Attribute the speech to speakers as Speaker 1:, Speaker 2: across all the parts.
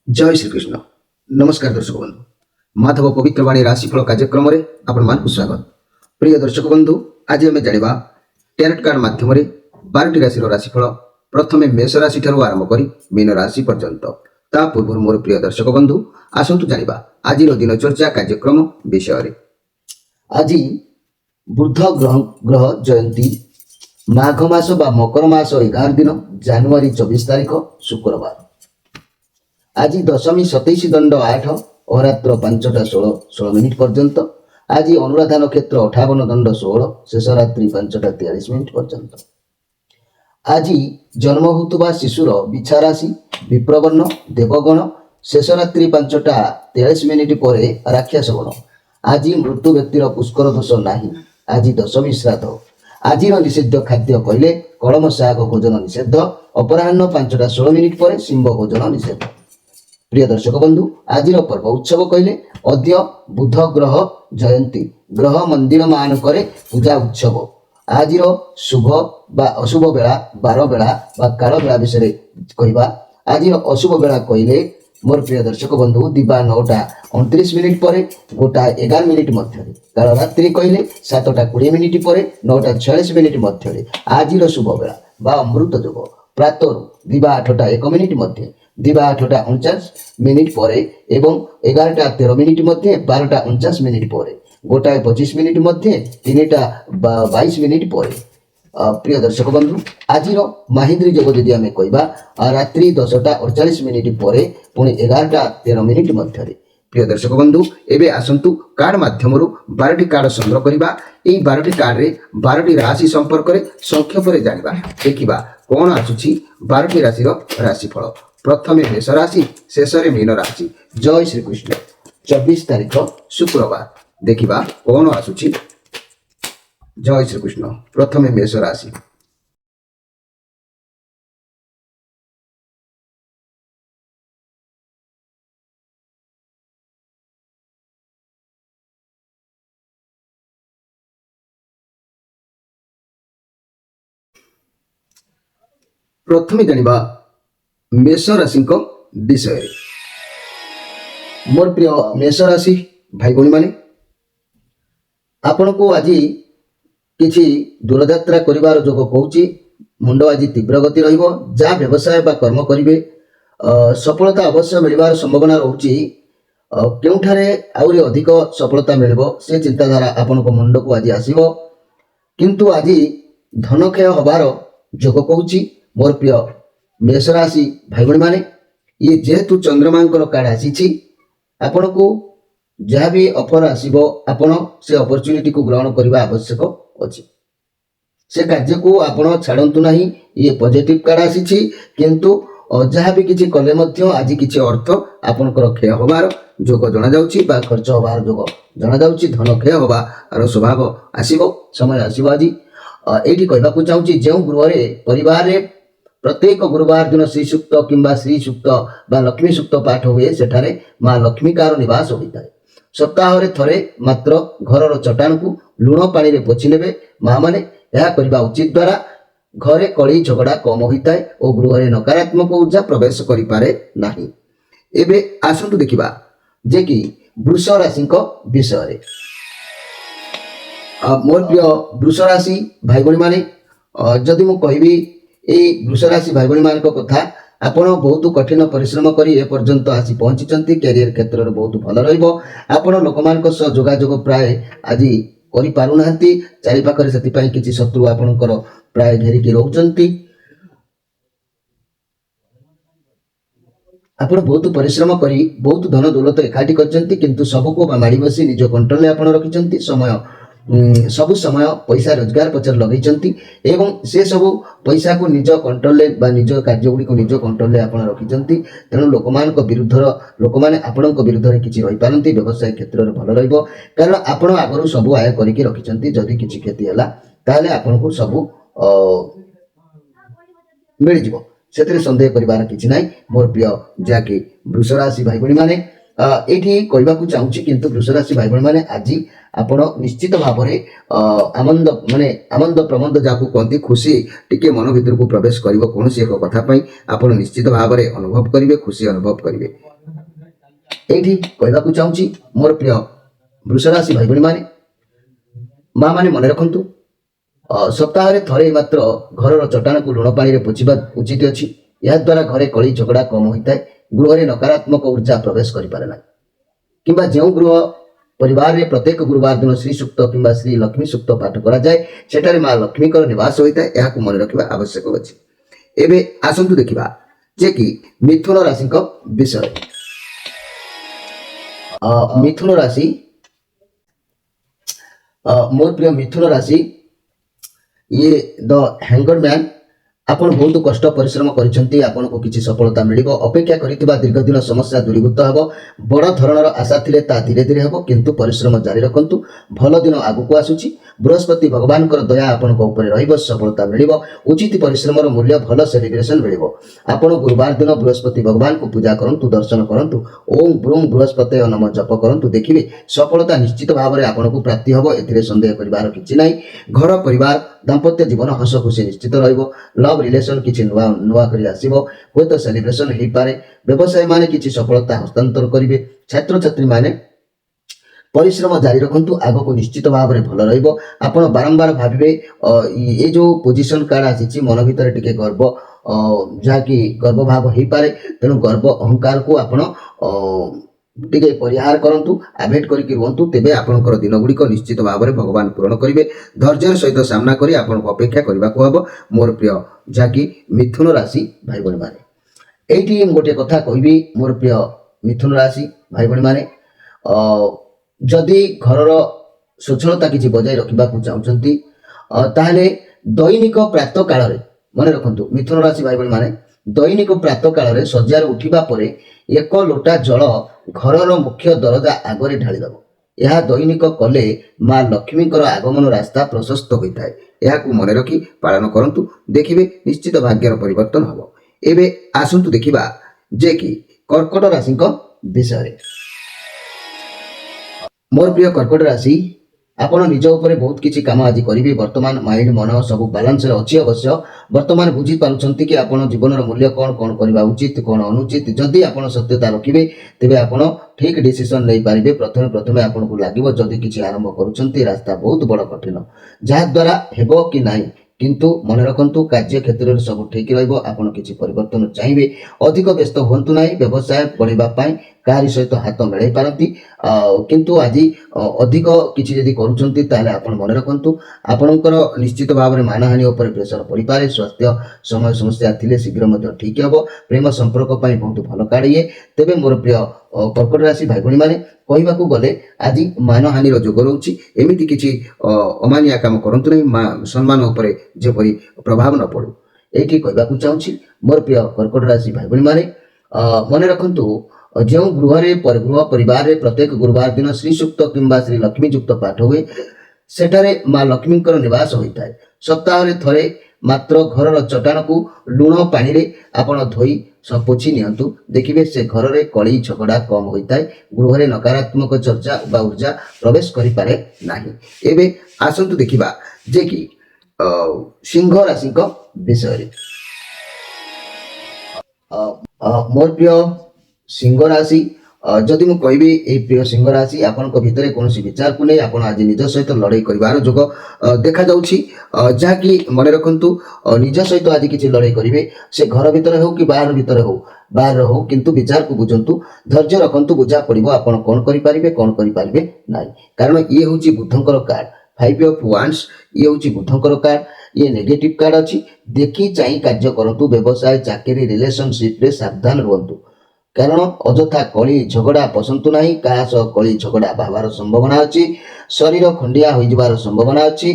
Speaker 1: जय श्रीकृष्ण नमस्कार दर्शक बंधु माधव पवित्रवाणी राशिफल कार्यक्रम में आपण स्वागत। प्रिय दर्शक बंधु आज आम जाना टैरोट कार्ड मध्यम 12टी राशि राशिफल प्रथमे मेष राशि ठारू आरंभ कर मीन राशि पर्यंत ता पूर्व मोर प्रिय दर्शक बंधु आसतु जाना आज दिनचर्या कार्यक्रम विषय। आज बुध ग्रह जयंती माघ मास बा मकर मास 11 दिन जनवरी 24 तारीख शुक्रवार। आज दशमी 27 दंड 8 अहोरात्र 5टा 16 मिनिट पर्यंत। आज अनुराधा नक्षत्र 58 दंड 16 शेष रात्रि 5टा 43 मिनिट पर्यंत। आज जन्म होता शिशुर बिछा राशि विप्रवर्ण देवगण शेष रात्रि 5टा 43 मिनिट पर राक्षस गण। आज मृत्यु व्यक्तिर पुष्कर दोष नहीं। आज दशमी श्राद्ध। आज निषिद्ध खाद्य कहले कलम शाग भोजन निषेध अपराह्न 5टा 16 मिनिट पर सिंह भोजन निषेध। प्रिय दर्शक बंधु आज पर्व उत्सव कहले अद्य बुध ग्रह जयंती ग्रह मंदिर मानक पूजा उत्सव। आज शुभ बा अशुभ बेला 12 बेला बा काल बेला विषय कहवा। आज अशुभ बेला कहले मोर प्रिय दर्शक बंधु दिवा 9टा 29 मिनिट पर 1टा 11 मिनिट मध्य। काल रात्रि कहले 7टा 20 मिनिट पर 9टा 46 मिनिट मध्य। आज शुभ बेला बा अमृत जोग प्रातः दिवा 8टा 1 मिनिट मध्य दिवा 8टा 49 मिनिट पर एवं 11टा 13 मिनिट मध्य 12टा 49 मिनिट पर 1टा 25 मिनिट मध्य 3टा 22 मिनिट पर। प्रिय दर्शक बंधु आज माहिंद्री जोग जदि आम कहवा रात्रि 10टा 48 मिनिट पर पुणी 11टा 13 मिनिट मध्य। प्रिय दर्शक बंधु एबे आसंतु कार्ड माध्यम 12टी कार्ड संग्रह करवा। यही 12टी कार्ड रे 12टी राशि संपर्क में संक्षेप जाना देखा कौन आसुची 12टी राशि राशिफल। प्रथमे मेष राशि शेष मीन राशि। जय श्रीकृष्ण 24 तारीख शुक्रवार देखा कौन आसुची। जय श्रीकृष्ण प्रथमे मेष राशि। प्रथमे जानिबा मेष राशि विषय। मोर प्रिय मेष राशि भाई भौणी माने आपण को आज किछि दूरयात्रा करिवार जोग कहूची। मुंड आज तीव्र गति रहिबो। जा व्यवसाय बा कर्म करिवे सफलता अवश्य मिलवार संभावना रहउची। केउठारे आउरी अधिक सफलता मिलबो से चिंताधारा आपण को मुंड को आज आसीबो। किंतु आज धन क्षय हबार जोग कहूची। मोर प्रिय मेष राशि भाई भौणी माने ये जेहेतु चंद्रमा कार्ड आसी आपण को जहाँ भी ऑफर आसीबो आपण से अपॉर्चुनिटी को ग्रहण करने आवश्यक अच्छी। से कार्य को आपण छाड़ू नहीं। ये पॉजिटिव कार्ड आसी किंतु जहाँ भी किसी कले आज किसी अर्थ आपणकर क्षय हबार जोग जना जाउची बा खर्च हबार जोग जना जाउची। धन क्षय हबार स्वभाव आसीबो समय आसीबो। आज एठी कहबाकू चाहूची जो गृह परिवार रे प्रत्येक गुरुवार दिन श्री सूक्त किंबा श्री सूक्त बा लक्ष्मी सूक्त पाठ हुए सेठारे माँ लक्ष्मीकार निवास होता है। सप्ताह थरे मात्र घर चटाण को लुण पानी रे पोछि नेबे माँ माने यह करबा उचित द्वारा घरे कली झगड़ा कम होता है और गृह नकारात्मक ऊर्जा प्रवेश करि पारे नाही। एबे आसंतु देखिबा जे कि वृष राशि विषय। मोर प्रिय वृष राशि भाई भौणी माने जदि मु कहबी वृष राशि भाई भौणी मान कथा आपण बहुत कठिन परिश्रम करी ए पर्यंत आसी पहुंची। कैरियर क्षेत्र में बहुत भल रहिबो। आपण लोक मान जोगाजोग प्राय आज करि पारु नाहंती। चारि पाखरे सेति पई किछि शत्रु आपणकर प्राय घेरिकी रहउचंती। आपण बहुत परिश्रम करी बहुत धन दौलत एकाठी करचंती किंतु सबको माड़ी बसी निज कंट्रोल में आपण रखिचंती। समय सबु समय पैसा रोजगार पचर लगेचंती एवं से सबु पैसा को निज कंट्रोल बा निज कार्य गुडी को निज कंट्रोल में आपण रखिचंती। तेणु लोकमान को विरुद्ध लोक माने आपण को विरुद्ध रे किछि रहि पारंती। व्यवसाय क्षेत्र रे भल रहिबो कारण आपण आगरु सबु आय करिकि रखिचंती। जदि किछि क्षति होला ताले आपण को सबु मिल जिवो सेतरे संदेह करिवार किछि नाही। मोर प्रिय जाके वृष राशि भाई भौणी माने ଏଇଠି କହିବାକୁ ଚାହୁଁଛି କିନ୍ତୁ ବୃଷ ରାଶି ଭାଇ ଭଉଣୀ ମାନେ ଆଜି ଆପଣ ନିଶ୍ଚିତ ଭାବରେ ଆନନ୍ଦ ପ୍ରମୋଦ ଯାହାକୁ କୁହନ୍ତି ଖୁସି ଟିକେ ମନ ଭିତରକୁ ପ୍ରବେଶ କରିବ କୌଣସି ଏକ କଥା ପାଇଁ ଆପଣ ନିଶ୍ଚିତ ଭାବରେ ଅନୁଭବ କରିବେ ଖୁସି ଅନୁଭବ କରିବେ। ଏଇଠି କହିବାକୁ ଚାହୁଁଛି ମୋର ପ୍ରିୟ ବୃଷ ରାଶି ଭାଇ ଭଉଣୀ ମାନେ ମା ମାନେ ମନେ ରଖନ୍ତୁ ସପ୍ତାହରେ ଥରେ ମାତ୍ର ଘରର ଚଟାଣକୁ ଲୁଣ ପାଣିରେ ପୋଛିବା ଉଚିତ ଅଛି। ଏହାଦ୍ୱାରା ଘରେ କଳି ଝଗଡ଼ା କମ ହୋଇଥାଏ। ଗୃହରେ ନକାରାତ୍ମକ ଉର୍ଜା ପ୍ରବେଶ କରିପାରେ ନାହିଁ। କିମ୍ବା ଯେଉଁ ଗୃହ ପରିବାରରେ ପ୍ରତ୍ୟେକ ଗୁରୁବାର ଦିନ ଶ୍ରୀ ସୂକ୍ତ କିମ୍ବା ଶ୍ରୀ ଲକ୍ଷ୍ମୀ ସୂକ୍ତ ପାଠ କରାଯାଏ ସେଠାରେ ମା ଲକ୍ଷ୍ମୀଙ୍କର ନିବାସ ହୋଇଥାଏ। ଏହାକୁ ମନେ ରଖିବା ଆବଶ୍ୟକ ଅଛି। ଏବେ ଆସନ୍ତୁ ଦେଖିବା ଯେ କି ମିଥୁନ ରାଶିଙ୍କ ବିଷୟରେ। ମିଥୁନ ରାଶି ମୋର ପ୍ରିୟ ମିଥୁନ ରାଶି ଇଏ ଦ ହ୍ୟାଙ୍ଗର ମ୍ୟାନ୍ ଆପଣ ବହୁତ କଷ୍ଟ ପରିଶ୍ରମ କରିଛନ୍ତି ଆପଣଙ୍କୁ କିଛି ସଫଳତା ମିଳିବ। ଅପେକ୍ଷା କରିଥିବା ଦୀର୍ଘ ଦିନ ସମସ୍ୟା ଦୂରୀଭୂତ ହେବ। ବଡ଼ ଧରଣର ଆଶା ଥିଲେ ତାହା ଧୀରେ ଧୀରେ ହେବ କିନ୍ତୁ ପରିଶ୍ରମ ଜାରି ରଖନ୍ତୁ। ଭଲ ଦିନ ଆଗକୁ ଆସୁଛି। ବୃହସ୍ପତି ଭଗବାନଙ୍କର ଦୟା ଆପଣଙ୍କ ଉପରେ ରହିବ। ସଫଳତା ମିଳିବ। ଉଚିତ ପରିଶ୍ରମର ମୂଲ୍ୟ ଭଲ ସେଲିବ୍ରେସନ ମିଳିବ। ଆପଣ ଗୁରୁବାର ଦିନ ବୃହସ୍ପତି ଭଗବାନଙ୍କୁ ପୂଜା କରନ୍ତୁ ଦର୍ଶନ କରନ୍ତୁ ଓಂ ବ୍ରୁଂ ବୃହସ୍ପତୟ ନମ ଜପ କରନ୍ତୁ ଦେଖିବେ ସଫଳତା ନିଶ୍ଚିତ ଭାବରେ ଆପଣଙ୍କୁ ପ୍ରାପ୍ତି ହେବ। ଏଥିରେ ସନ୍ଦେହ କରିବାର କିଛି ନାହିଁ। ଘର ପରିବାର ଦାମ୍ପତ୍ୟ ଜୀବନ ହସ ଖୁସି ନିଶ୍ଚିତ ରହିବ। ଲଭ୍ ରିଲେସନ କିଛି ନୂଆ କରି ଆସିବ। ହୁଏତ ସେଲିବ୍ରେସନ ହେଇପାରେ। ବ୍ୟବସାୟୀ ମାନେ କିଛି ସଫଳତା ହସ୍ତାନ୍ତର କରିବେ। ଛାତ୍ରଛାତ୍ରୀ ମାନେ ପରିଶ୍ରମ ଜାରି ରଖନ୍ତୁ ଆଗକୁ ନିଶ୍ଚିତ ଭାବରେ ଭଲ ରହିବ। ଆପଣ ବାରମ୍ବାର ଭାବିବେ ଏ ଯୋଉ ପୋଜିସନ କାର୍ଡ ଆସିଛି ମନ ଭିତରେ ଟିକେ ଗର୍ବ ଯାହାକି ଗର୍ବ ଭାବ ହେଇପାରେ। ତେଣୁ ଗର୍ବ ଅହଙ୍କାରକୁ ଆପଣ ଟିକେ ପରିହାର କରନ୍ତୁ ଆଭଏଡ୍ କରିକି ରୁହନ୍ତୁ। ତେବେ ଆପଣଙ୍କର ଦିନ ଗୁଡ଼ିକ ନିଶ୍ଚିତ ଭାବରେ ଭଗବାନ ପୂରଣ କରିବେ। ଧୈର୍ଯ୍ୟର ସହିତ ସାମ୍ନା କରି ଆପଣଙ୍କୁ ଅପେକ୍ଷା କରିବାକୁ ହେବ ମୋର ପ୍ରିୟ ଯାହାକି ମିଥୁନ ରାଶି ଭାଇ ଭଉଣୀ ମାନେ। ଏଇଠି ଗୋଟିଏ କଥା କହିବି ମୋର ପ୍ରିୟ ମିଥୁନ ରାଶି ଭାଇ ଭଉଣୀ ମାନେ ଯଦି ଘରର ସ୍ୱଚ୍ଛଳତା କିଛି ବଜାୟ ରଖିବାକୁ ଚାହୁଁଛନ୍ତି ତାହେଲେ ଦୈନିକ ପ୍ରାତଃ କାଳରେ ମନେ ରଖନ୍ତୁ ମିଥୁନ ରାଶି ଭାଇ ଭଉଣୀ ମାନେ ଦୈନିକ ପ୍ରାତଃ କାଳରେ ଶଯ୍ୟାରୁ ଉଠିବା ପରେ 1 ଲୋଟା ଜଳ ଘରର ମୁଖ୍ୟ ଦରଜା ଆଗରେ ଢାଳିଦେବ। ଏହା ଦୈନିକ କଲେ ମା ଲକ୍ଷ୍ମୀଙ୍କର ଆଗମନ ରାସ୍ତା ପ୍ରଶସ୍ତ ହୋଇଥାଏ। ଏହାକୁ ମନେ ରଖି ପାଳନ କରନ୍ତୁ ଦେଖିବେ ନିଶ୍ଚିତ ଭାଗ୍ୟର ପରିବର୍ତ୍ତନ ହେବ। ଏବେ ଆସନ୍ତୁ ଦେଖିବା ଯେ କି କର୍କଟ ରାଶିଙ୍କ ବିଷୟରେ। ମୋର ପ୍ରିୟ କର୍କଟ ରାଶି ଆପଣ ନିଜ ଉପରେ ବହୁତ କିଛି କାମ ଆଜି କରିବେ। ବର୍ତ୍ତମାନ ମାଇଣ୍ଡ ମନ ସବୁ ବାଲାନ୍ସରେ ଅଛି ଅବଶ୍ୟ। ବର୍ତ୍ତମାନ ବୁଝିପାରୁଛନ୍ତି କି ଆପଣ ଜୀବନର ମୂଲ୍ୟ କ'ଣ କ'ଣ କରିବା ଉଚିତ କ'ଣ ଅନୁଚିତ। ଯଦି ଆପଣ ସତ୍ୟତା ରଖିବେ ତେବେ ଆପଣ ଠିକ ଡିସିସନ ନେଇପାରିବେ। ପ୍ରଥମେ ଆପଣଙ୍କୁ ଲାଗିବ ଯଦି କିଛି ଆରମ୍ଭ କରୁଛନ୍ତି ରାସ୍ତା ବହୁତ ବଡ଼ କଠିନ ଯାହାଦ୍ୱାରା ହେବ କି ନାହିଁ କିନ୍ତୁ ମନେ ରଖନ୍ତୁ କାର୍ଯ୍ୟ କ୍ଷେତ୍ରରେ ସବୁ ଠିକ ରହିବ। ଆପଣ କିଛି ପରିବର୍ତ୍ତନ ଚାହିଁବେ ଅଧିକ ବ୍ୟସ୍ତ ହୁଅନ୍ତୁ ନାହିଁ। ବ୍ୟବସାୟ ବଢ଼ିବା ପାଇଁ କାହାରି ସହିତ ହାତ ମିଳାଇ ପାରନ୍ତି କିନ୍ତୁ ଆଜି ଅଧିକ କିଛି ଯଦି କରୁଛନ୍ତି ତାହେଲେ ଆପଣ ମନେ ରଖନ୍ତୁ ଆପଣଙ୍କର ନିଶ୍ଚିତ ଭାବରେ ମାନହାନି ଉପରେ ପ୍ରେସର ପଡ଼ିପାରେ। ସ୍ୱାସ୍ଥ୍ୟ ସମୟ ସମସ୍ୟା ଥିଲେ ଶୀଘ୍ର ମଧ୍ୟ ଠିକ ହେବ। ପ୍ରେମ ସମ୍ପର୍କ ପାଇଁ ବହୁତ ଭଲ କାର୍ଡ ଇଏ। ତେବେ ମୋର ପ୍ରିୟ କର୍କଟ ରାଶି ଭାଇ ଭଉଣୀ ମାନେ କହିବାକୁ ଗଲେ ଆଜି ମାନହାନିର ଯୋଗ ରହୁଛି। ଏମିତି କିଛି ଅମାନିଆ କାମ କରନ୍ତୁ ନାହିଁ ସମ୍ମାନ ଉପରେ ଯେପରି ପ୍ରଭାବ ନ ପଡ଼ୁ ଏଇଠି କହିବାକୁ ଚାହୁଁଛି ମୋର ପ୍ରିୟ କର୍କଟ ରାଶି ଭାଇ ଭଉଣୀ ମାନେ ମନେ ରଖନ୍ତୁ ଯେଉଁ ଗୃହ ପରିବାରରେ ପ୍ରତ୍ୟେକ ଗୁରୁବାର ଦିନ ଶ୍ରୀ ସୂକ୍ତ କିମ୍ବା ଶ୍ରୀ ଲକ୍ଷ୍ମୀ ଯୁକ୍ତ ପାଠ ହୁଏ ସେଠାରେ ମା ଲକ୍ଷ୍ମୀଙ୍କର ନିବାସ ହୋଇଥାଏ। ସପ୍ତାହରେ ଥରେ ମାତ୍ର ଘରର ଚଟାଣକୁ ଲୁଣ ପାଣିରେ ଆପଣ ଧୋଇ ପୋଛି ନିଅନ୍ତୁ ଦେଖିବେ ସେ ଘରରେ କଳି ଝଗଡ଼ା କମ ହୋଇଥାଏ। ଗୃହରେ ନକାରାତ୍ମକ ଚର୍ଚ୍ଚା ବା ଉର୍ଜା ପ୍ରବେଶ କରିପାରେ ନାହିଁ। ଏବେ ଆସନ୍ତୁ ଦେଖିବା ଯେ କି ସିଂହ ରାଶିଙ୍କ ବିଷୟରେ। ମୋର ପ୍ରିୟ ସିଂହ ରାଶି ଯଦି ମୁଁ କହିବି ଏଇ ପ୍ରିୟ ସିଂହ ରାଶି ଆପଣଙ୍କ ଭିତରେ କୌଣସି ବିଚାରକୁ ନେଇ ଆପଣ ଆଜି ନିଜ ସହିତ ଲଢ଼େଇ କରିବାର ଯୋଗ ଦେଖାଯାଉଛି ଯାହାକି ମନେ ରଖନ୍ତୁ ନିଜ ସହିତ ଆଜି କିଛି ଲଢ଼େଇ କରିବେ ସେ ଘର ଭିତରେ ହେଉ କି ବାହାରେ ହଉ କିନ୍ତୁ ବିଚାରକୁ ବୁଝନ୍ତୁ ଧୈର୍ଯ୍ୟ ରଖନ୍ତୁ ବୁଝା ପଡ଼ିବ ଆପଣ କ'ଣ କରିପାରିବେ କ'ଣ କରିପାରିବେ ନାହିଁ। କାରଣ ଇଏ ହେଉଛି ବୁଦ୍ଧଙ୍କର କାର୍ଡ 5 of Wands ଇଏ ହେଉଛି ବୁଦ୍ଧଙ୍କର କାର୍ଡ। ଇଏ ନେଗେଟିଭ କାର୍ଡ ଅଛି। ଦେଖି ଚାହିଁ କାର୍ଯ୍ୟ କରନ୍ତୁ। ବ୍ୟବସାୟ ଚାକିରି ରିଲେସନସିପରେ ସାବଧାନ ରୁହନ୍ତୁ କାରଣ ଅଯଥା କଳି ଝଗଡ଼ା ପସନ୍ତୁ ନାହିଁ। କାହା ସହ କଳି ଝଗଡ଼ା ହେବାର ସମ୍ଭାବନା ଅଛି। ଶରୀର ଖଣ୍ଡିଆ ହୋଇଯିବାର ସମ୍ଭାବନା ଅଛି।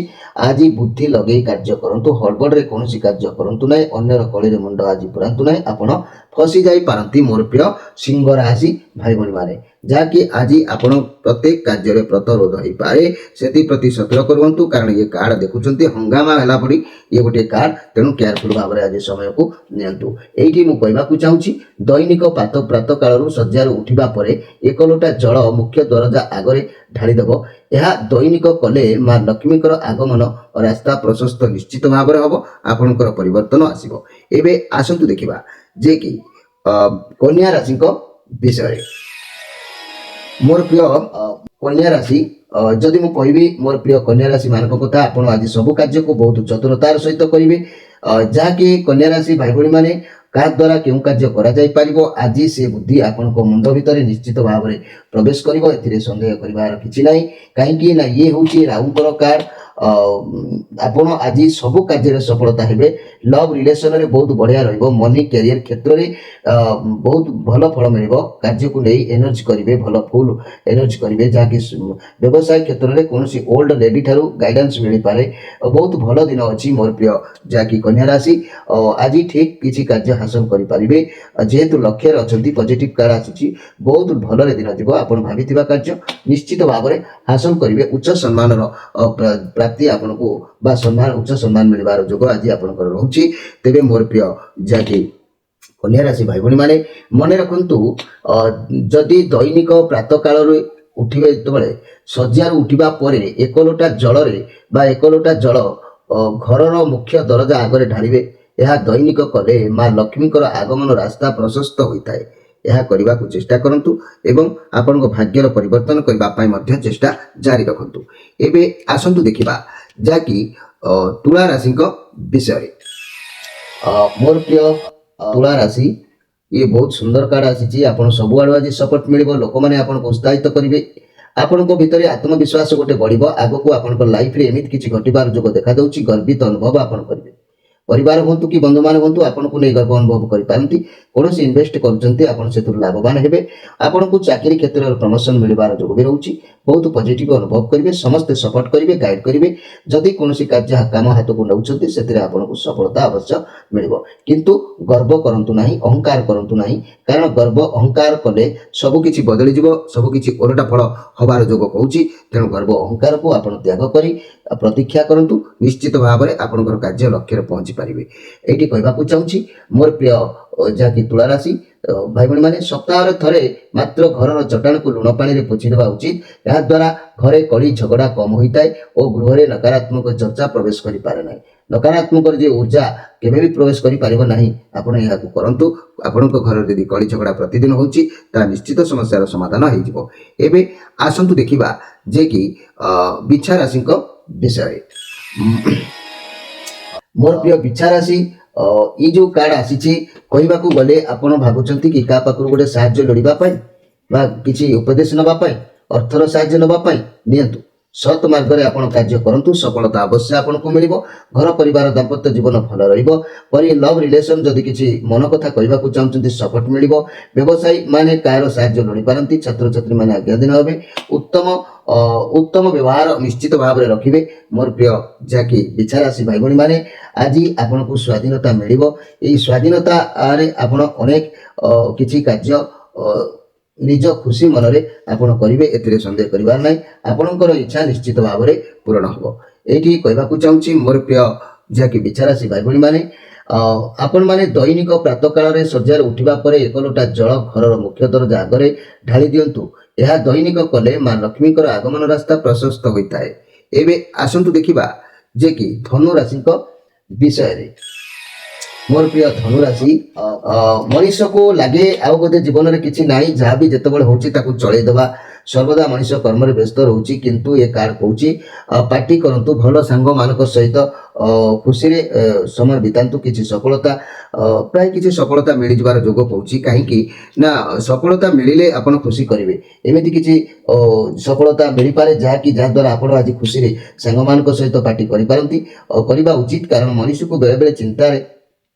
Speaker 1: ଆଜି ବୁଦ୍ଧି ଲଗେଇ କାର୍ଯ୍ୟ କରନ୍ତୁ। ହଡ଼ବଡ଼ରେ କୌଣସି କାର୍ଯ୍ୟ କରନ୍ତୁ ନାହିଁ। ଅନ୍ୟର କଳିରେ ମୁଣ୍ଡ ଆଜି ପୁରାନ୍ତୁ ନାହିଁ ଆପଣ ଫସି ଯାଇପାରନ୍ତି ମୋର ପ୍ରିୟ ସିଂହ ରାଶି ଭାଇ ଭଉଣୀ ମାନେ। ଯାହାକି ଆଜି ଆପଣ ପ୍ରତ୍ୟେକ କାର୍ଯ୍ୟରେ ପ୍ରତିରୋଧ ହୋଇପାରେ ସେଥିପ୍ରତି ସତର୍କ ରୁହନ୍ତୁ କାରଣ ଏ କାର୍ଡ ଦେଖୁଛନ୍ତି ହଙ୍ଗାମା ହେଲା ପରି ଇଏ ଗୋଟିଏ କାର୍ଡ ତେଣୁ କେୟାରଫୁଲ ଭାବରେ ଆଜି ସମୟକୁ ନିଅନ୍ତୁ। ଏଇଠି ମୁଁ କହିବାକୁ ଚାହୁଁଛି ଦୈନିକ ପ୍ରାତଃ କାଳରୁ ଶଯ୍ୟାରୁ ଉଠିବା ପରେ 1 ଲୋଟା ଜଳ ମୁଖ୍ୟ ଦରଜା ଆଗରେ ଢାଳିଦେବ। ଏହା ଦୈନିକ କଲେ ମା ଲକ୍ଷ୍ମୀଙ୍କର ଆଗମନ ରାସ୍ତା ପ୍ରଶସ୍ତ ନିଶ୍ଚିତ ଭାବରେ ହବ ଆପଣଙ୍କର ପରିବର୍ତ୍ତନ ଆସିବ। ଏବେ ଆସନ୍ତୁ ଦେଖିବା ଯେ କି କନ୍ୟା ରାଶିଙ୍କ ବିଷୟରେ। ମୋର ପ୍ରିୟ କନ୍ୟା ରାଶି ଯଦି ମୁଁ କହିବି ମୋର ପ୍ରିୟ କନ୍ୟା ରାଶି ମାନଙ୍କ କଥା ଆପଣ ଆଜି ସବୁ କାର୍ଯ୍ୟକୁ ବହୁତ ଚତୁରତାର ସହିତ କରିବେ ଯାହାକି କନ୍ୟା ରାଶି ଭାଇ ଭଉଣୀ ମାନେ କାହା ଦ୍ୱାରା କେଉଁ କାର୍ଯ୍ୟ କରାଯାଇପାରିବ ଆଜି ସେ ବୁଦ୍ଧି ଆପଣଙ୍କ ମୁଣ୍ଡ ଭିତରେ ନିଶ୍ଚିତ ଭାବରେ ପ୍ରବେଶ କରିବ ଏଥିରେ ସନ୍ଦେହ କରିବାର କିଛି ନାହିଁ କାହିଁକି ନା ଇଏ ହେଉଛି ରାହୁଙ୍କର କାର୍ଡ ଆପଣ ଆଜି ସବୁ କାର୍ଯ୍ୟରେ ସଫଳତା ହେବେ ଲଭ୍ ରିଲେସନରେ ବହୁତ ବଢ଼ିଆ ରହିବ ମନି କ୍ୟାରିୟର କ୍ଷେତ୍ରରେ ବହୁତ ଭଲ ଫଳ ମିଳିବ କାର୍ଯ୍ୟକୁ ନେଇ ଏନର୍ଜି କରିବେ ଭଲ ଫୁଲ ଏନର୍ଜି କରିବେ ଯାହାକି ବ୍ୟବସାୟ କ୍ଷେତ୍ରରେ କୌଣସି ଓଲ୍ଡ ଲେଡି ଠାରୁ ଗାଇଡାନ୍ସ ମିଳିପାରେ ବହୁତ ଭଲ ଦିନ ଅଛି ମୋର ପ୍ରିୟ ଯାହାକି କନ୍ୟା ରାଶି ଆଜି ଠିକ କିଛି କାର୍ଯ୍ୟ ହାସଲ କରିପାରିବେ ଯେହେତୁ ଲକ୍ଷ୍ୟରେ ଅଛନ୍ତି ପଜିଟିଭ କାର୍ଡ ଆସୁଛି ବହୁତ ଭଲରେ ଦିନ ଯିବ ଆପଣ ଭାବିଥିବା କାର୍ଯ୍ୟ ନିଶ୍ଚିତ ଭାବରେ ହାସଲ କରିବେ ଉଚ୍ଚ ସମ୍ମାନର ପ୍ରାପ୍ତି ଆପଣଙ୍କୁ ବା ସମ୍ମାନ ଉଚ୍ଚ ସମ୍ମାନ ମିଳିବାର ଯୋଗ ଆଜି ଆପଣଙ୍କର ରହୁଛି। ତେବେ ମୋର ପ୍ରିୟ ଯାହାକି କନ୍ୟା ରାଶି ଭାଇ ଭଉଣୀ ମାନେ ମନେ ରଖନ୍ତୁ ଯଦି ଦୈନିକ ପ୍ରାତଃ କାଳରେ ଉଠିବେ ଯେତେବେଳେ ଶଯ୍ୟାରୁ ଉଠିବା ପରେ 1 ଲୋଟା ଜଳରେ ବା 1 ଲୋଟା ଜଳ ଘରର ମୁଖ୍ୟ ଦରଜା ଆଗରେ ଢାଳିବେ ଏହା ଦୈନିକ କଲେ ମା ଲକ୍ଷ୍ମୀଙ୍କର ଆଗମନ ରାସ୍ତା ପ୍ରଶସ୍ତ ହୋଇଥାଏ। ଏହା କରିବାକୁ ଚେଷ୍ଟା କରନ୍ତୁ ଏବଂ ଆପଣଙ୍କ ଭାଗ୍ୟର ପରିବର୍ତ୍ତନ କରିବା ପାଇଁ ମଧ୍ୟ ଚେଷ୍ଟା ଜାରି ରଖନ୍ତୁ। ଏବେ ଆସନ୍ତୁ ଦେଖିବା ଯାହାକି ତୁଳା ରାଶିଙ୍କ ବିଷୟରେ। ମୋର ପ୍ରିୟ ତୁଳା ରାଶି ଇଏ ବହୁତ ସୁନ୍ଦର କାର୍ଡ ଆସିଛି ଆପଣ ସବୁଆଡୁ ଆଜି ସପୋର୍ଟ ମିଳିବ ଲୋକମାନେ ଆପଣଙ୍କୁ ଉତ୍ସାହିତ କରିବେ ଆପଣଙ୍କ ଭିତରେ ଆତ୍ମବିଶ୍ୱାସ ଗୋଟେ ବଢିବ ଆଗକୁ ଆପଣଙ୍କ ଲାଇଫରେ ଏମିତି କିଛି ଘଟିବାର ଯୋଗ ଦେଖାଯାଉଛି ଗର୍ବିତ ଅନୁଭବ ଆପଣ କରିବେ ପରିବାର ହୁଅନ୍ତୁ କି ବନ୍ଧୁମାନେ ହୁଅନ୍ତୁ ଆପଣଙ୍କୁ ନେଇ ଗର୍ବ ଅନୁଭବ କରିପାରନ୍ତି କୌଣସି ଇନଭେଷ୍ଟ କରୁଛନ୍ତି ଆପଣ ସେଥିରୁ ଲାଭବାନ ହେବେ ଆପଣଙ୍କୁ ଚାକିରି କ୍ଷେତ୍ରରେ ପ୍ରମୋସନ ମିଳିବାର ଯୋଗ ବି ରହୁଛି ବହୁତ ପଜିଟିଭ ଅନୁଭବ କରିବେ ସମସ୍ତେ ସପୋର୍ଟ କରିବେ ଗାଇଡ କରିବେ ଯଦି କୌଣସି କାର୍ଯ୍ୟ କାମ ହାତକୁ ନେଉଛନ୍ତି ସେଥିରେ ଆପଣଙ୍କୁ ସଫଳତା ଅବଶ୍ୟ ମିଳିବ କିନ୍ତୁ ଗର୍ବ କରନ୍ତୁ ନାହିଁ ଅହଙ୍କାର କରନ୍ତୁ ନାହିଁ କାରଣ ଗର୍ବ ଅହଙ୍କାର କଲେ ସବୁକିଛି ବଦଳିଯିବ ସବୁକିଛି ଓଲଟା ଫଳ ହବାର ଯୋଗ କହୁଛି ତେଣୁ ଗର୍ବ ଅହଙ୍କାରକୁ ଆପଣ ତ୍ୟାଗ କରି ପ୍ରତୀକ୍ଷା କରନ୍ତୁ ନିଶ୍ଚିତ ଭାବରେ ଆପଣଙ୍କର କାର୍ଯ୍ୟ ଲକ୍ଷ୍ୟରେ ପହଞ୍ଚି ପାରିବେ। ଏଇଠି କହିବାକୁ ଚାହୁଁଛି ମୋର ପ୍ରିୟ ଯାହାକି ତୁଳା ରାଶି ଭାଇ ଭଉଣୀ ମାନେ ସପ୍ତାହରେ ଥରେ ମାତ୍ର ଘରର ଚଟାଣକୁ ଲୁଣ ପାଣିରେ ପୋଛିଦେବା ଉଚିତ ଏହା ଦ୍ୱାରା ଘରେ କଳି ଝଗଡ଼ା କମ ହୋଇଥାଏ ଓ ଗୃହରେ ନକାରାତ୍ମକ ଚର୍ଚ୍ଚା ପ୍ରବେଶ କରିପାରେ ନାହିଁ ନକାରାତ୍ମକ ଯେ ଉର୍ଜା କେବେ ବି ପ୍ରବେଶ କରିପାରିବ ନାହିଁ ଆପଣ ଏହାକୁ କରନ୍ତୁ ଆପଣଙ୍କ ଘରରେ ଯଦି କଳି ଝଗଡ଼ା ପ୍ରତିଦିନ ହେଉଛି ତାହା ନିଶ୍ଚିତ ସମସ୍ୟାର ସମାଧାନ ହେଇଯିବ। ଏବେ ଆସନ୍ତୁ ଦେଖିବା ଯେ କି ବିଛା ରାଶିଙ୍କ ବିଷୟରେ। ମୋର ପ୍ରିୟ ବିଛା ରାଶି ଏଇ ଯୋଉ କାର୍ଡ ଆସିଛି କହିବାକୁ ଗଲେ ଆପଣ ଭାବୁଛନ୍ତି କି କାହା ପାଖରୁ ଗୋଟେ ସାହାଯ୍ୟ ଲୋଡ଼ିବା ପାଇଁ ବା କିଛି ଉପଦେଶ ନେବା ପାଇଁ ଅର୍ଥର ସାହାଯ୍ୟ ନେବା ପାଇଁ ନିଅନ୍ତୁ ସତ୍ ମାର୍ଗରେ ଆପଣ କାର୍ଯ୍ୟ କରନ୍ତୁ ସଫଳତା ଅବଶ୍ୟ ଆପଣଙ୍କୁ ମିଳିବ ଘର ପରିବାର ଦାମ୍ପତ୍ୟ ଜୀବନ ଭଲ ରହିବ ପରି ଲଭ୍ ରିଲେସନ ଯଦି କିଛି ମନ କଥା କହିବାକୁ ଚାହୁଁଛନ୍ତି ସପୋର୍ଟ ମିଳିବ ବ୍ୟବସାୟୀ ମାନେ କାହାର ସାହାଯ୍ୟ ଲୋଡ଼ିପାରନ୍ତି ଛାତ୍ରଛାତ୍ରୀ ମାନେ ଆଜ୍ଞାଧୀନ ହେବେ ଉତ୍ତମ ବ୍ୟବହାର ନିଶ୍ଚିତ ଭାବରେ ରଖିବେ ମୋର ପ୍ରିୟ ଯାହାକି ବିଛା ରାଶି ଭାଇ ଭଉଣୀ ମାନେ ଆଜି ଆପଣଙ୍କୁ ସ୍ୱାଧୀନତା ମିଳିବ ଏହି ସ୍ୱାଧୀନତାରେ ଆପଣ ଅନେକ କିଛି କାର୍ଯ୍ୟ ନିଜ ଖୁସି ମନରେ ଆପଣ କରିବେ ଏଥିରେ ସନ୍ଦେହ କରିବାର ନାହିଁ ଆପଣଙ୍କର ଇଚ୍ଛା ନିଶ୍ଚିତ ଭାବରେ ପୂରଣ ହେବ। ଏଇଠି କହିବାକୁ ଚାହୁଁଛି ମୋର ପ୍ରିୟ ଯାହାକି ବିଛା ରାଶି ଭାଇ ଭଉଣୀ ମାନେ ଆପଣମାନେ ଦୈନିକ ପ୍ରାତଃ କାଳରେ ଶଯ୍ୟାରେ ଉଠିବା ପରେ 1 ଲୋଟା ଜଳ ଘରର ମୁଖ୍ୟ ଦରଜା ଆଗରେ ଢାଳି ଦିଅନ୍ତୁ ଏହା ଦୈନିକ କଲେ ମା ଲକ୍ଷ୍ମୀଙ୍କର ଆଗମନ ରାସ୍ତା ପ୍ରଶସ୍ତ ହୋଇଥାଏ। ଏବେ ଆସନ୍ତୁ ଦେଖିବା ଯେ କି ଧନୁ ରାଶିଙ୍କ ବିଷୟରେ। ମୋର ପ୍ରିୟ ଧନୁ ରାଶି ମଣିଷକୁ ଲାଗେ ଆଉ ବୋଧେ ଜୀବନରେ କିଛି ନାହିଁ ଯାହା ବି ଯେତେବେଳେ ହେଉଛି ତାକୁ ଚଳେଇଦେବା ସର୍ବଦା ମଣିଷ କର୍ମରେ ବ୍ୟସ୍ତ ରହୁଛି କିନ୍ତୁ ଏ କାର୍ଡ କହୁଛି ପାର୍ଟି କରନ୍ତୁ ଭଲ ସାଙ୍ଗମାନଙ୍କ ସହିତ ଖୁସିରେ ସମୟ ବିତାନ୍ତୁ କିଛି ସଫଳତା ପ୍ରାୟ କିଛି ସଫଳତା ମିଳିଯିବାର ଯୋଗ କହୁଛି କାହିଁକି ନା ସଫଳତା ମିଳିଲେ ଆପଣ ଖୁସି କରିବେ ଏମିତି କିଛି ସଫଳତା ମିଳିପାରେ ଯାହାକି ଯାହାଦ୍ୱାରା ଆପଣ ଆଜି ଖୁସିରେ ସାଙ୍ଗମାନଙ୍କ ସହିତ ପାର୍ଟି କରିପାରନ୍ତି କରିବା ଉଚିତ କାରଣ ମଣିଷକୁ ବେଳେବେଳେ ଚିନ୍ତାରେ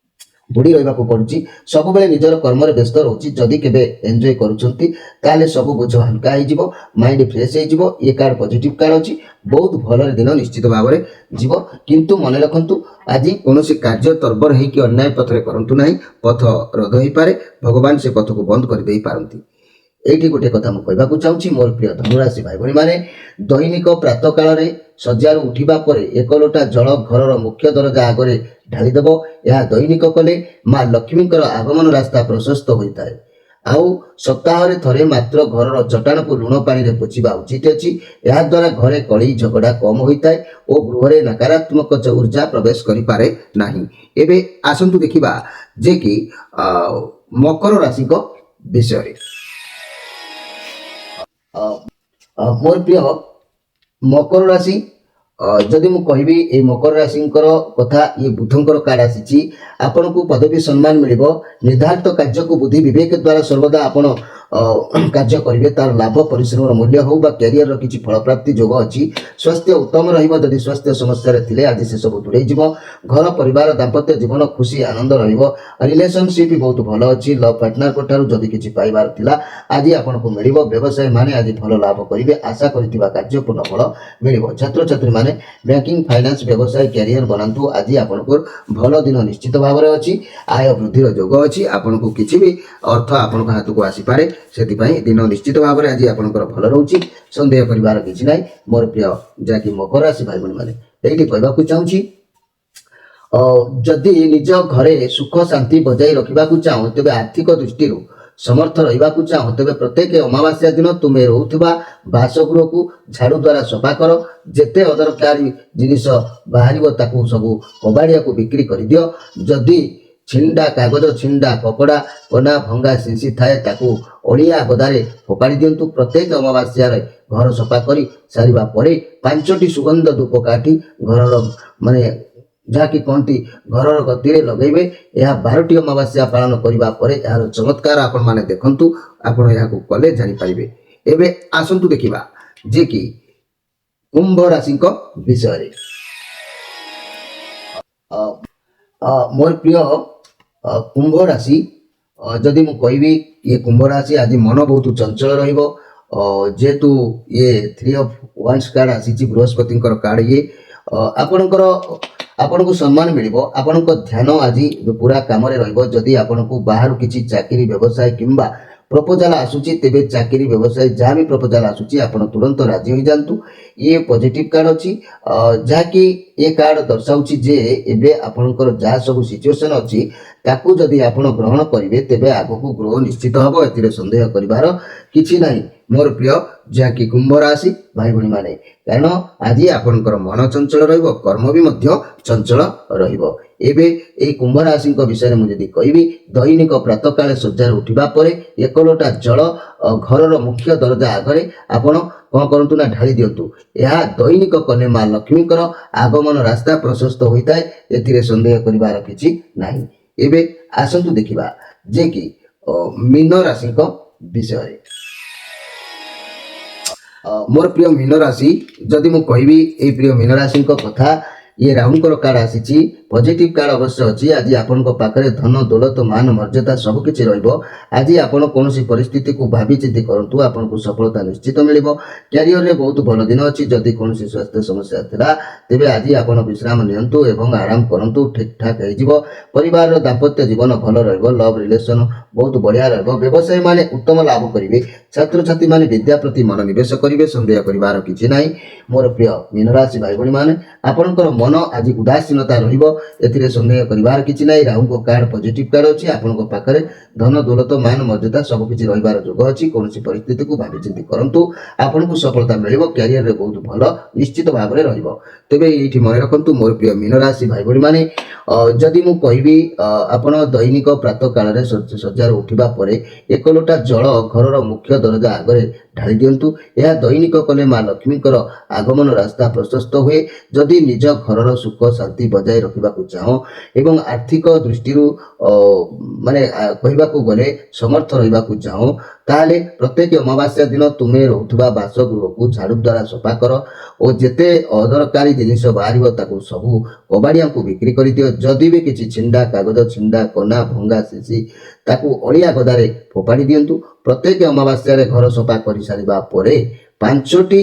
Speaker 1: ବୁଡ଼ି ରହିବାକୁ ପଡୁଛି ସବୁବେଳେ ନିଜର କର୍ମରେ ବ୍ୟସ୍ତ ରହୁଛି ଯଦି କେବେ ଏନ୍ଜୟ କରୁଛନ୍ତି ତାହେଲେ ସବୁ ବୋଝ ହାଲକା ହେଇଯିବ ମାଇଣ୍ଡ ଫ୍ରେଶ ହେଇଯିବ ଏ କାର୍ଡ ପଜିଟିଭ କାର୍ଡ ଅଛି ବହୁତ ଭଲରେ ଦିନ ନିଶ୍ଚିତ ଭାବରେ ଯିବ କିନ୍ତୁ ମନେ ରଖନ୍ତୁ ଆଜି କୌଣସି କାର୍ଯ୍ୟ ତର୍ବର ହେଇକି ଅନ୍ୟାୟ ପଥରେ କରନ୍ତୁ ନାହିଁ ପଥ ରୋଧ ହେଇପାରେ ଭଗବାନ ସେ ପଥକୁ ବନ୍ଦ କରିଦେଇ ପାରନ୍ତି। ଏଇଠି ଗୋଟେ କଥା ମୁଁ କହିବାକୁ ଚାହୁଁଛି ମୋର ପ୍ରିୟ ଧନୁରାଶି ଭାଇ ଭଉଣୀମାନେ, ଦୈନିକ ପ୍ରାତଃ କାଳରେ ଶଯ୍ୟାରୁ ଉଠିବା ପରେ 1 ଲୋଟା ଜଳ ଘରର ମୁଖ୍ୟ ଦରଜା ଆଗରେ ଢାଳିଦେବ। ଏହା ଦୈନିକ କଲେ ମା ଲକ୍ଷ୍ମୀଙ୍କର ଆଗମନ ରାସ୍ତା ପ୍ରଶସ୍ତ ହୋଇଥାଏ। ଆଉ ସପ୍ତାହରେ ଥରେ ମାତ୍ର ଘରର ଚଟାଣକୁ ଲୁଣ ପାଣିରେ ପୋଛିବା ଉଚିତ ଅଛି। ଏହାଦ୍ୱାରା ଘରେ କଳି ଝଗଡ଼ା କମ ହୋଇଥାଏ ଓ ଗୃହରେ ନକାରାତ୍ମକ ଉର୍ଜା ପ୍ରବେଶ କରିପାରେ ନାହିଁ। ଏବେ ଆସନ୍ତୁ ଦେଖିବା ଯେ କି ମକର ରାଶିଙ୍କ ବିଷୟରେ। ମୋର ପ୍ରିୟ ମକର ରାଶି, ଯଦି ମୁଁ କହିବି এই ମକର ରାଶିଙ୍କର କଥା, ଇଏ ବୁଧଙ୍କର କାର୍ଡ ଆସିଛି। ଆପଣଙ୍କୁ ପଦବୀ ସମ୍ମାନ ମିଳିବ। ନିର୍ଦ୍ଧାରିତ କାର୍ଯ୍ୟକୁ ବୁଦ୍ଧି ବିବେକ ଦ୍ୱାରା ସର୍ବଦା ଆପଣ କାର୍ଯ୍ୟ କରିବେ। ତାର ଲାଭ ପରିଶ୍ରମର ମୂଲ୍ୟ ହେଉ ବା କ୍ୟାରିୟରର କିଛି ଫଳପ୍ରାପ୍ତି ଯୋଗ ଅଛି। ସ୍ୱାସ୍ଥ୍ୟ ଉତ୍ତମ ରହିବ। ଯଦି ସ୍ୱାସ୍ଥ୍ୟ ସମସ୍ୟାରେ ଥିଲେ ଆଜି ସେସବୁ ଦୂରେଇ ଯିବ। ଘର ପରିବାର ଦାମ୍ପତ୍ୟ ଜୀବନ ଖୁସି ଆନନ୍ଦ ରହିବ। ରିଲେସନସିପ୍ ବହୁତ ଭଲ ଅଛି। ଲଭ୍ ପାର୍ଟନରଙ୍କ ଠାରୁ ଯଦି କିଛି ପାଇବାର ଥିଲା ଆଜି ଆପଣଙ୍କୁ ମିଳିବ। ବ୍ୟବସାୟୀ ମାନେ ଆଜି ଭଲ ଲାଭ କରିବେ। ଆଶା କରିଥିବା କାର୍ଯ୍ୟ ପୂର୍ଣ୍ଣ ଫଳ ମିଳିବ। ଛାତ୍ରଛାତ୍ରୀ ମାନେ ବ୍ୟାଙ୍କିଂ ଫାଇନାନ୍ସ ବ୍ୟବସାୟ କ୍ୟାରିୟର ବନାନ୍ତୁ। ଆଜି ଆପଣଙ୍କର ଭଲ ଦିନ ନିଶ୍ଚିତ ଭାବରେ ଅଛି। ଆୟ ବୃଦ୍ଧିର ଯୋଗ ଅଛି। ଆପଣଙ୍କୁ କିଛି ବି ଅର୍ଥ ଆପଣଙ୍କ ହାତକୁ ଆସିପାରେ। ସେଥିପାଇଁ ଦିନ ନିଶ୍ଚିତ ଭାବରେ ଆଜି ଆପଣଙ୍କର ଭଲ ରହୁଛି। ସନ୍ଦେହ କରିବାର କିଛି ନାହିଁ। ମୋର ପ୍ରିୟ ଯାହାକି ମକର ରାଶି ଭାଇ ଭଉଣୀମାନେ, ଏଇଠି କହିବାକୁ ଚାହୁଁଛି, ଯଦି ନିଜ ଘରେ ସୁଖ ଶାନ୍ତି ବଜାଇ ରଖିବାକୁ ଚାହୁଁ, ତେବେ ଆର୍ଥିକ ଦୃଷ୍ଟିରୁ ସମର୍ଥ ରହିବାକୁ ଚାହୁଁ, ତେବେ ପ୍ରତ୍ୟେକ ଅମାବାସ୍ୟା ଦିନ ତୁମେ ରହୁଥିବା ବାସଗୃହକୁ ଝାଡୁ ଦ୍ୱାରା ସଫା କର। ଯେତେ ଅଦରକାରୀ ଜିନିଷ ବାହାରିବ ତାକୁ ସବୁ କବାଡ଼ିଆକୁ ବିକ୍ରି କରିଦିଅ। ଯଦି ଛିଣ୍ଡା କାଗଜ, ଛିଣ୍ଡା କପଡ଼ା, କନା ଭଙ୍ଗା ଶିଶି ଥାଏ ତାକୁ ଅଳିଆ ଗଦାରେ ଫୋପାଡ଼ି ଦିଅନ୍ତୁ। ପ୍ରତ୍ୟେକ ଅମାବାସ୍ୟାରେ ଘର ସଫା କରି ସାରିବା ପରେ 5ଟି ସୁଗନ୍ଧ ଧୂପକାଠି ଘରର ଯାହାକି କହନ୍ତି ଘରର ଗତିରେ ଲଗେଇବେ। ଏହା 12ଟି ଅମାବାସ୍ୟା ପାଳନ କରିବା ପରେ ଏହାର ଚମତ୍କାର ଆପଣମାନେ ଦେଖନ୍ତୁ। ଆପଣ ଏହାକୁ କଲେ ଜାଣିପାରିବେ। ଏବେ ଆସନ୍ତୁ ଦେଖିବା ଯେ କି କୁମ୍ଭ ରାଶିଙ୍କ ବିଷୟରେ। ମୋର ପ୍ରିୟ କୁମ୍ଭ ରାଶି, ଯଦି ମୁଁ କହିବି ଇଏ କୁମ୍ଭ ରାଶି, ଆଜି ମନ ବହୁତ ଚଞ୍ଚଳ ରହିବ। ଯେହେତୁ ଇଏ 3 of Wands କାର୍ଡ ଆସିଛି, ବୃହସ୍ପତିଙ୍କର କାର୍ଡ ଇଏ। ଆପଣଙ୍କୁ ସମ୍ମାନ ମିଳିବ। ଆପଣଙ୍କ ଧ୍ୟାନ ଆଜି ପୁରା କାମରେ ରହିବ। ଯଦି ଆପଣଙ୍କୁ ବାହାରୁ କିଛି ଚାକିରି ବ୍ୟବସାୟ କିମ୍ବା ପ୍ରପୋଜାଲ ଆସୁଛି, ତେବେ ଚାକିରି ବ୍ୟବସାୟ ଯାହା ବି ପ୍ରପୋଜାଲ ଆସୁଛି ଆପଣ ତୁରନ୍ତ ରାଜି ହୋଇଯାଆନ୍ତୁ। ଇଏ ପଜିଟିଭ କାର୍ଡ ଅଛି, ଯାହାକି ଏ କାର୍ଡ ଦର୍ଶାଉଛି ଯେ ଏବେ ଆପଣଙ୍କର ଯାହା ସବୁ ସିଚୁଏସନ ଅଛି ତାକୁ ଯଦି ଆପଣ ଗ୍ରହଣ କରିବେ ତେବେ ଆଗକୁ ଗ୍ରୋ ନିଶ୍ଚିତ ହେବ। ଏଥିରେ ସନ୍ଦେହ କରିବାର କିଛି ନାହିଁ ମୋର ପ୍ରିୟ ଯାହାକି କୁମ୍ଭ ରାଶି ଭାଇ ଭଉଣୀ ମାନେ, କାରଣ ଆଜି ଆପଣଙ୍କର ମନ ଚଞ୍ଚଳ ରହିବ, କର୍ମ ବି ମଧ୍ୟ ଚଞ୍ଚଳ ରହିବ। ଏବେ এই କୁମ୍ଭ ରାଶିଙ୍କ ବିଷୟରେ ମୁଁ ଯଦି କହିବି, ଦୈନିକ ପ୍ରାତଃକାଳେ ଶଯ୍ୟାରୁ ଉଠିବା ପରେ 1 ଲୋଟା ଜଳ ଘରର ମୁଖ୍ୟ ଦରଜା ଆଗରେ ଆପଣ କଣ କରନ୍ତୁ ନା ଢାଳି ଦିଅନ୍ତୁ। ଏହା ଦୈନିକ କଲେ ମା ଲକ୍ଷ୍ମୀଙ୍କର ଆଗମନ ରାସ୍ତା ପ୍ରଶସ୍ତ ହୋଇଥାଏ। ଏଥିରେ ସନ୍ଦେହ କରିବାର କିଛି ନାହିଁ। ଏବେ ଆସନ୍ତୁ ଦେଖିବା ଯେ କି ମୀନ ରାଶିଙ୍କ ବିଷୟରେ। ମୋର ପ୍ରିୟ ମୀନ ରାଶି, ଯଦି ମୁଁ କହିବି এই ପ୍ରିୟ ମୀନ ରାଶିଙ୍କ କଥା, ଇଏ ରାହୁଙ୍କର କାର୍ଡ ଆସିଛି। ପଜିଟିଭ କାର୍ଡ ଅବଶ୍ୟ ଅଛି। ଆଜି ଆପଣଙ୍କ ପାଖରେ ଧନ ଦୌଲତ ମାନ ମର୍ଯ୍ୟାଦା ସବୁକିଛି ରହିବ। ଆଜି ଆପଣ କୌଣସି ପରିସ୍ଥିତିକୁ ଭାବି ଚିନ୍ତି କରନ୍ତୁ, ଆପଣଙ୍କୁ ସଫଳତା ନିଶ୍ଚିତ ମିଳିବ। କ୍ୟାରିୟରରେ ବହୁତ ଭଲ ଦିନ ଅଛି। ଯଦି କୌଣସି ସ୍ୱାସ୍ଥ୍ୟ ସମସ୍ୟା ଥିଲା ତେବେ ଆଜି ଆପଣ ବିଶ୍ରାମ ନିଅନ୍ତୁ ଏବଂ ଆରାମ କରନ୍ତୁ, ଠିକ ଠାକ ହେଇଯିବ। ପରିବାରର ଦାମ୍ପତ୍ୟ ଜୀବନ ଭଲ ରହିବ। ଲଭ୍ ରିଲେସନ ବହୁତ ବଢିଆ ରହିବ। ବ୍ୟବସାୟୀ ମାନେ ଉତ୍ତମ ଲାଭ କରିବେ। ଛାତ୍ରଛାତ୍ରୀ ମାନେ ବିଦ୍ୟା ପ୍ରତି ମନୋନିବେଶ କରିବେ। ସନ୍ଦେହ କରିବାର କିଛି ନାହିଁ ମୋର ପ୍ରିୟ ମୀନ ରାଶି ଭାଇ ଭଉଣୀ ମାନେ, ଆପଣଙ୍କର ମନ ଆଜି ଉଦାସୀନତା ରହିବ। ଏଥିରେ ସନ୍ଦେହ କରିବାର କିଛି ନାହିଁ। ରାହୁଙ୍କ କାର୍ଡ ପଜିଟିଭ କାର୍ଡ ଅଛି। ଆପଣଙ୍କ ପାଖରେ ଧନ ଦୌଲତ ମାନ ମର୍ଯ୍ୟାଦା ସବୁକିଛି ରହିବାର ଯୋଗ ଅଛି। କୌଣସି ପରିସ୍ଥିତିକୁ ଭାବିଚିନ୍ତି କରନ୍ତୁ, ଆପଣଙ୍କୁ ସଫଳତା ମିଳିବ। କ୍ୟାରିୟରରେ ବହୁତ ଭଲ ନିଶ୍ଚିତ ଭାବରେ ରହିବ। ତେବେ ଏଇଠି ମନେ ରଖନ୍ତୁ ମୋର ପ୍ରିୟ ମୀନ ରାଶି ଭାଇ ଭଉଣୀ ମାନେ, ଯଦି ମୁଁ କହିବି ଆପଣ ଦୈନିକ ପ୍ରାତଃ କାଳରେ ଶଯ୍ୟାରୁ ଉଠିବା ପରେ 1 ଲୋଟା ଜଳ ଘରର ମୁଖ୍ୟ ଦରଜା ଆଗରେ ଢାଳି ଦିଅନ୍ତୁ। ଏହା ଦୈନିକ କଲେ ମା ଲକ୍ଷ୍ମୀଙ୍କର ଆଗମନ ରାସ୍ତା ପ୍ରଶସ୍ତ ହୁଏ। ଯଦି ନିଜ ଘରର ସୁଖ ଶାନ୍ତି ବଜାୟ ରଖିବାକୁ ଚାହଁ ଏବଂ ଆର୍ଥିକ ଦୃଷ୍ଟିରୁ କହିବାକୁ ଗଲେ ସମର୍ଥ ରହିବାକୁ ଚାହଁ, ତାହେଲେ ପ୍ରତ୍ୟେକ ଅମାବାସ୍ୟା ଦିନ ତୁମେ ରହୁଥିବା ବାସଗୃହକୁ ଝାଡୁ ଦ୍ୱାରା ସଫା କର ଓ ଯେତେ ଅଦରକାରୀ ଜିନିଷ ବାହାରିବ ତାକୁ ସବୁ କବାଡ଼ିଆଙ୍କୁ ବିକ୍ରି କରିଦିଅ। ଯଦି ବି କିଛି ଛିଣ୍ଡା କାଗଜ, ଛିଣ୍ଡା କନା ଭଙ୍ଗା ଶିଶି ତାକୁ ଅଳିଆ ଗଦାରେ ଫୋପାଡ଼ି ଦିଅନ୍ତୁ। ପ୍ରତ୍ୟେକ ଅମାବାସ୍ୟାରେ ଘର ସଫା କରିସାରିବା ପରେ ପାଞ୍ଚଟି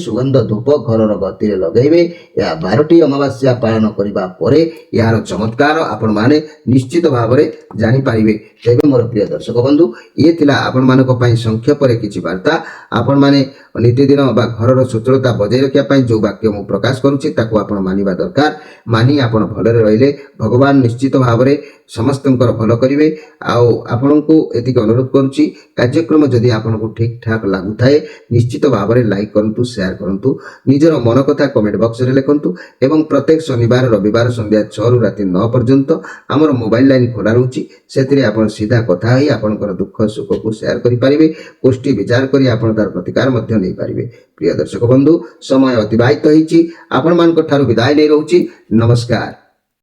Speaker 1: ସୁଗନ୍ଧ ଧୂପ ଘରର ଗତିରେ ଲଗାଇବେ। ଏହା 12ଟି ଅମାବାସ୍ୟା ପାଳନ କରିବା ପରେ ଏହାର ଚମତ୍କାର ଆପଣମାନେ ନିଶ୍ଚିତ ଭାବରେ ଜାଣିପାରିବେ। ତେବେ ମୋର ପ୍ରିୟ ଦର୍ଶକ ବନ୍ଧୁ, ଇଏ ଥିଲା ଆପଣମାନଙ୍କ ପାଇଁ ସଂକ୍ଷେପରେ କିଛି ବାର୍ତ୍ତା। ଆପଣମାନେ ନିତିଦିନ ବା ଘରର ସଚଳତା ବଜାୟ ରଖିବା ପାଇଁ ଯେଉଁ ବାକ୍ୟ ମୁଁ ପ୍ରକାଶ କରୁଛି ତାକୁ ଆପଣ ମାନିବା ଦରକାର। ମାନି ଆପଣ ଭଲରେ ରହିଲେ ଭଗବାନ ନିଶ୍ଚିତ ଭାବରେ ସମସ୍ତଙ୍କର ଭଲ କରିବେ। ଆଉ ଆପଣଙ୍କୁ ଏତିକି ଅନୁରୋଧ କରୁଛି, କାର୍ଯ୍ୟକ୍ରମ ଯଦି ଆପଣଙ୍କୁ ଠିକ୍ ଠାକ୍ ଲାଗୁଥାଏ ନିଶ୍ଚିତ ଭାବରେ ଲାଇକ୍ କରନ୍ତୁ, ସେୟାର କରନ୍ତୁ, ନିଜର ମନ କଥା କମେଣ୍ଟ ବକ୍ସରେ ଲେଖନ୍ତୁ ଏବଂ ପ୍ରତ୍ୟେକ ଶନିବାର ରବିବାର ସନ୍ଧ୍ୟା 6ରୁ ରାତି 9 ପର୍ଯ୍ୟନ୍ତ ଆମର ମୋବାଇଲ ଲାଇନ୍ ଖୋଲା ରହୁଛି। ସେଥିରେ ଆପଣ ସିଧା କଥା ହୋଇ ଆପଣଙ୍କର ଦୁଃଖ ସୁଖକୁ ସେୟାର କରିପାରିବେ। ଗୋଷ୍ଠୀ ବିଚାର କରି ଆପଣ ତାର ପ୍ରତିକାର ମଧ୍ୟ ନେଇପାରିବେ। ପ୍ରିୟ ଦର୍ଶକ ବନ୍ଧୁ, ସମୟ ଅତିବାହିତ ହୋଇଛି, ଆପଣମାନଙ୍କ ଠାରୁ ବିଦାୟ ନେଇ ରହୁଛି। ନମସ୍କାର।